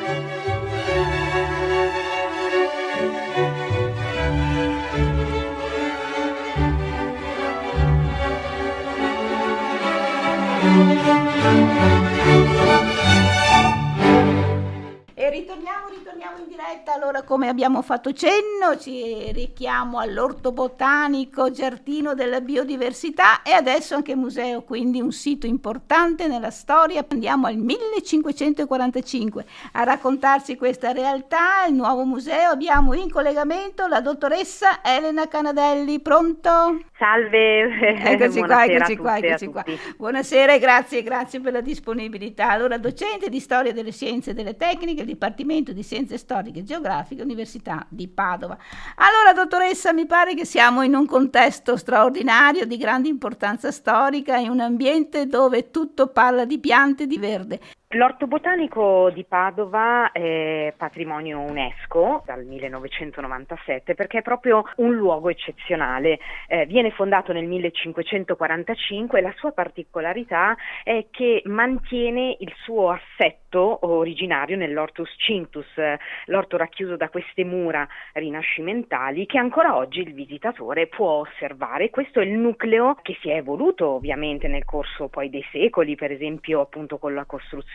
E ritorniamo in diretta. Allora, come abbiamo fatto cenno, ci richiamo all'Orto Botanico Giardino della Biodiversità e adesso anche museo, quindi un sito importante nella storia. Andiamo al 1545 a raccontarci questa realtà, il nuovo museo. Abbiamo in collegamento la dottoressa Elena Canadelli. Pronto? Salve, Eccoci buonasera qua. a tutti. Buonasera e grazie per la disponibilità. Allora, docente di Storia delle Scienze e delle Tecniche, Dipartimento di Scienze Storiche e Geografiche, Università di Padova. Allora, dottoressa, mi pare che siamo in un contesto straordinario di grande importanza storica, in un ambiente dove tutto parla di piante e di verde. L'Orto Botanico di Padova è patrimonio UNESCO dal 1997 perché è proprio un luogo eccezionale. Viene fondato nel 1545 e la sua particolarità è che mantiene il suo assetto originario nell'Hortus Cintus, l'orto racchiuso da queste mura rinascimentali che ancora oggi il visitatore può osservare. Questo è il nucleo che si è evoluto ovviamente nel corso poi dei secoli, per esempio appunto con la costruzione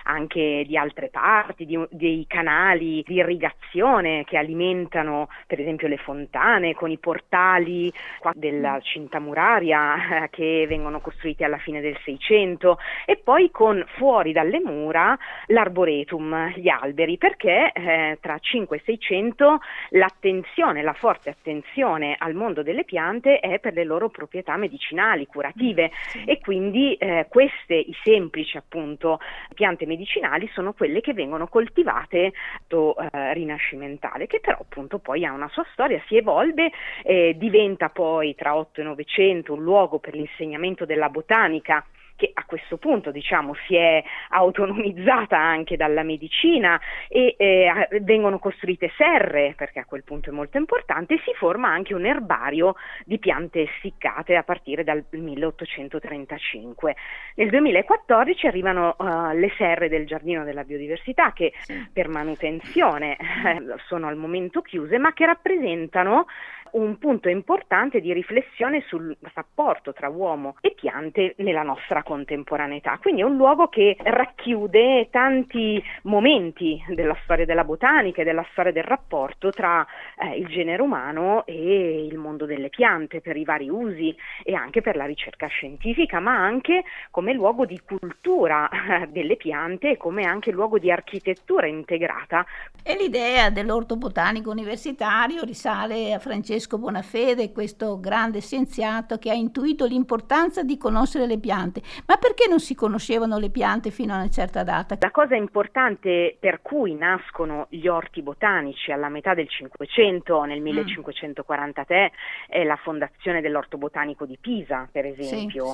anche di altre parti, dei canali di irrigazione che alimentano per esempio le fontane, con i portali della cinta muraria che vengono costruiti alla fine del Seicento, e poi con fuori dalle mura l'arboretum, gli alberi, perché tra 5 e 600 la forte attenzione al mondo delle piante è per le loro proprietà medicinali, curative, e quindi queste, i semplici appunto piante medicinali, sono quelle che vengono coltivate rinascimentale, che però appunto poi ha una sua storia, si evolve, diventa poi tra 8 e 900 un luogo per l'insegnamento della botanica, che a questo punto diciamo si è autonomizzata anche dalla medicina, e vengono costruite serre, perché a quel punto è molto importante, e si forma anche un erbario di piante essiccate a partire dal 1835. Nel 2014 arrivano le serre del Giardino della Biodiversità, che per manutenzione sono al momento chiuse, ma che rappresentano un punto importante di riflessione sul rapporto tra uomo e piante nella nostra contemporaneità. Quindi è un luogo che racchiude tanti momenti della storia della botanica e della storia del rapporto tra il genere umano e il mondo delle piante, per i vari usi e anche per la ricerca scientifica, ma anche come luogo di cultura delle piante e come anche luogo di architettura integrata. E l'idea dell'orto botanico universitario risale a Francesco Bonafede, questo grande scienziato che ha intuito l'importanza di conoscere le piante. Ma perché non si conoscevano le piante fino a una certa data? La cosa importante per cui nascono gli orti botanici alla metà del Cinquecento, nel 1543, è la fondazione dell'Orto Botanico di Pisa, per esempio.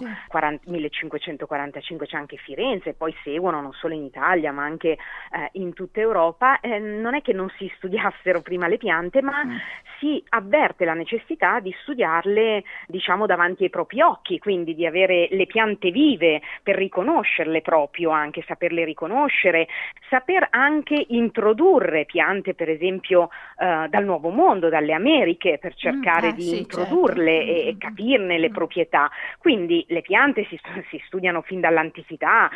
1545 c'è anche Firenze, poi seguono non solo in Italia ma anche in tutta Europa. Non è che non si studiassero prima le piante, ma si avverte la necessità di studiarle, diciamo, davanti ai propri occhi, quindi di avere le piante vive per riconoscerle proprio, anche saperle riconoscere, saper anche introdurre piante, per esempio dal Nuovo Mondo, dalle Americhe, per cercare di introdurle e capirne le proprietà. Quindi le piante si studiano fin dall'antichità,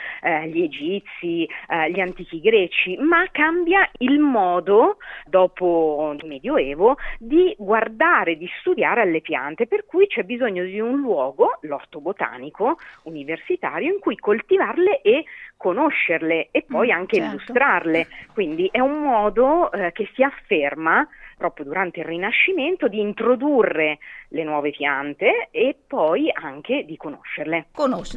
gli egizi, gli antichi greci, ma cambia il modo, dopo il Medioevo, di guardare, di studiare alle piante, per cui c'è bisogno di un luogo, l'orto botanico universitario, in cui coltivarle e conoscerle e poi anche illustrarle. Quindi è un modo che si afferma proprio durante il Rinascimento di introdurre le nuove piante e poi anche di conoscerle.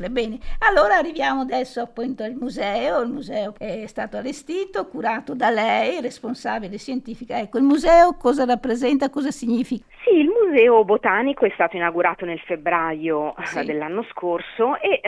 Bene. Allora arriviamo adesso appunto al museo. Il museo è stato allestito, curato da lei, responsabile scientifica. Ecco, il museo cosa rappresenta, cosa significa? Sì, il museo botanico è stato inaugurato nel febbraio dell'anno scorso e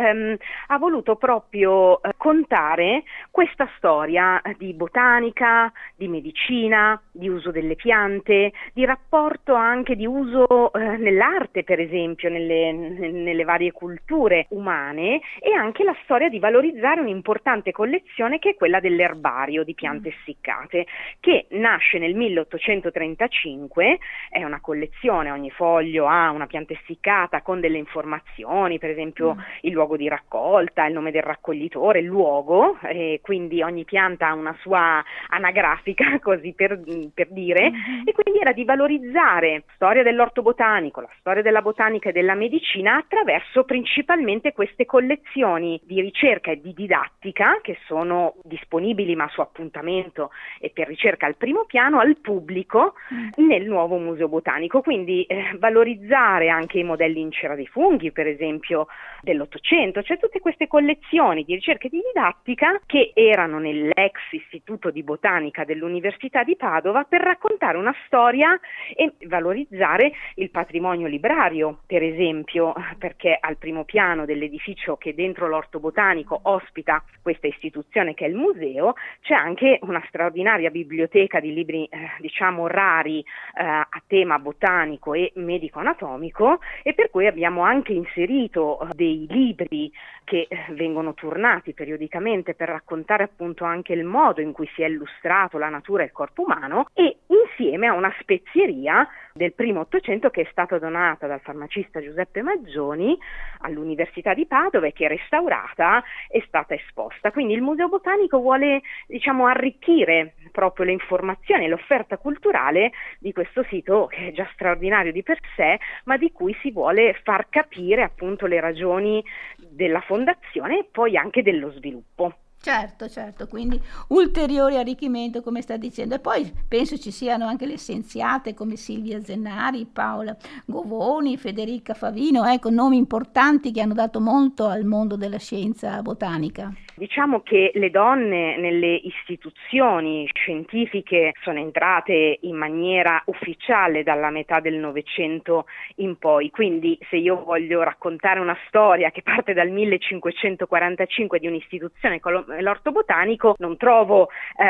ha voluto proprio contare questa storia di botanica, di medicina, di uso delle piante, piante, di rapporto anche di uso nell'arte, per esempio, nelle varie culture umane, e anche la storia di valorizzare un'importante collezione che è quella dell'erbario di piante essiccate, che nasce nel 1835, è una collezione, ogni foglio ha una pianta essiccata con delle informazioni, per esempio il luogo di raccolta, il nome del raccoglitore, il luogo, e quindi ogni pianta ha una sua anagrafica, così per dire, e quindi era di valorizzare la storia dell'orto botanico, la storia della botanica e della medicina attraverso principalmente queste collezioni di ricerca e di didattica che sono disponibili ma su appuntamento e per ricerca al primo piano al pubblico nel nuovo museo botanico, quindi valorizzare anche i modelli in cera dei funghi, per esempio dell'Ottocento, cioè tutte queste collezioni di ricerca e di didattica che erano nell'ex Istituto di Botanica dell'Università di Padova per raccontare una storia e valorizzare il patrimonio librario, per esempio, perché al primo piano dell'edificio che dentro l'orto botanico ospita questa istituzione che è il museo c'è anche una straordinaria biblioteca di libri diciamo rari a tema botanico e medico-anatomico, e per cui abbiamo anche inserito dei libri che vengono turnati periodicamente per raccontare appunto anche il modo in cui si è illustrato la natura e il corpo umano, e insieme a una spezieria del primo Ottocento che è stata donata dal farmacista Giuseppe Maggioni all'Università di Padova e che è restaurata e stata esposta. Quindi il Museo Botanico vuole, diciamo, arricchire proprio le informazioni e l'offerta culturale di questo sito che è già straordinario di per sé, ma di cui si vuole far capire appunto le ragioni della fondazione e poi anche dello sviluppo. Certo, quindi ulteriore arricchimento, come sta dicendo. E poi penso ci siano anche le scienziate come Silvia Zennari, Paola Govoni, Federica Favino, ecco, nomi importanti che hanno dato molto al mondo della scienza botanica. Diciamo che le donne nelle istituzioni scientifiche sono entrate in maniera ufficiale dalla metà del Novecento in poi, quindi se io voglio raccontare una storia che parte dal 1545 di un'istituzione come l'orto botanico, non trovo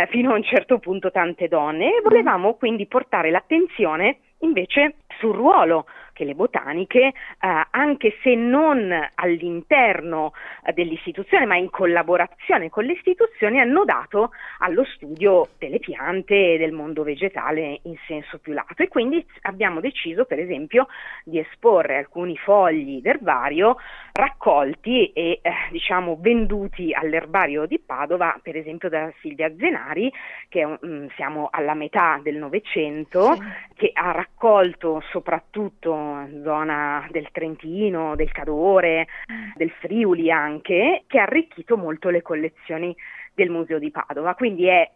fino a un certo punto tante donne, e volevamo quindi portare l'attenzione invece sul ruolo che le botaniche, anche se non all'interno dell'istituzione, ma in collaborazione con le istituzioni, hanno dato allo studio delle piante e del mondo vegetale in senso più lato. E quindi abbiamo deciso, per esempio, di esporre alcuni fogli d'erbario raccolti e diciamo venduti all'erbario di Padova, per esempio da Silvia Zenari, che siamo alla metà del Novecento, sì, che ha raccolto soprattutto zona del Trentino, del Cadore, del Friuli anche, che ha arricchito molto le collezioni del Museo di Padova. Quindi è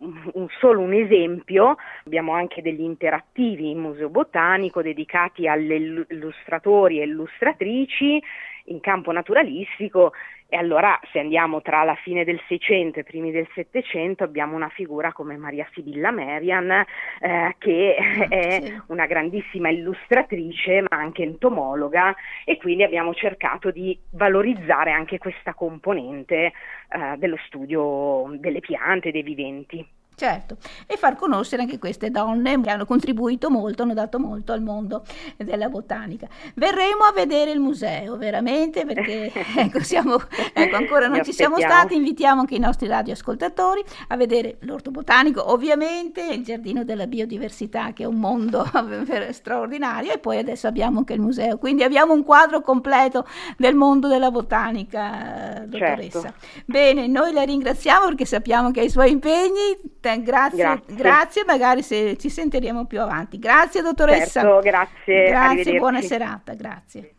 solo un esempio. Abbiamo anche degli interattivi in Museo Botanico dedicati agli illustratori e illustratrici in campo naturalistico, e allora se andiamo tra la fine del Seicento e i primi del Settecento abbiamo una figura come Maria Sibilla Merian che è una grandissima illustratrice ma anche entomologa, e quindi abbiamo cercato di valorizzare anche questa componente dello studio delle piante e dei viventi. Certo, e far conoscere anche queste donne che hanno contribuito molto, hanno dato molto al mondo della botanica. Verremo a vedere il museo, veramente, perché ancora non ci siamo stati. Invitiamo anche i nostri radioascoltatori a vedere l'orto botanico, ovviamente, il giardino della biodiversità, che è un mondo straordinario, e poi adesso abbiamo anche il museo, quindi abbiamo un quadro completo del mondo della botanica, dottoressa. Certo. Bene, noi la ringraziamo perché sappiamo che ha i suoi impegni. Grazie, magari se ci sentiremo più avanti. Grazie dottoressa. Certo, grazie. Grazie, buona serata, grazie.